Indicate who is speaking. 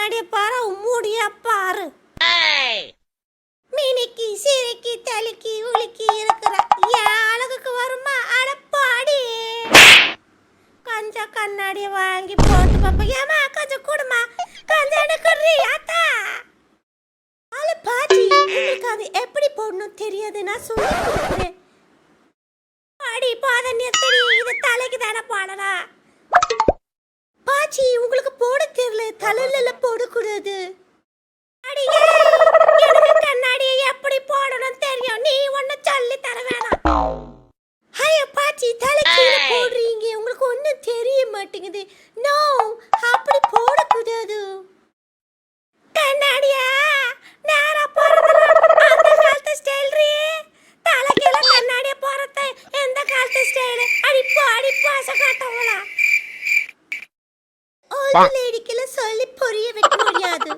Speaker 1: கண்ணாடிய பாரு, மூடிய பாரு. மினிக்கி சிரிக்கி தலிக்கி உலுக்கி இருக்கிற என் அழகுக்கு வருமா? அடப்பாடி. கொஞ்சம் கண்ணாடிய வாங்கி போட்டு பாப்பா. ஏமா கொஞ்சம் கூடுமா? கொஞ்சம் எடுக்குறீ ஆத்தா. ஆளு பாட்டி, உங்களுக்கு அது எப்படி போடணும் தெரியாது, நான் சொல்லி கொடுக்குறேன். அடி பாத நிறுத்தடி, இது தலைக்கு தானே போடலாம். பாச்சி, உங்களுக்கு போட தெரியல, தலையில போடக்கூடாது. அடியே, எனக்கு கண்ணாடியை எப்படி போடணும் தெரியும், நீ ஒன்னும் சொல்லி தர வேணாம். ஐயோ பாச்சி, தலைக்கு போடுறீங்க, உங்களுக்கு ஒன்னும் தெரிய மாட்டேங்குது. நோ, அப்படி போடக்கூடாது. கண்ணாடியா நேரா போறதுல அந்த காலத்து ஸ்டைல் ரீ. தலைக்கீழ கண்ணாடிய போறது எந்த காலத்து ஸ்டைல்? அடிப்போ சகாட்டவளா. ஓல்ட் லேடிக்கெல்லாம் சொல்லி புரிய வைக்க முடியாது.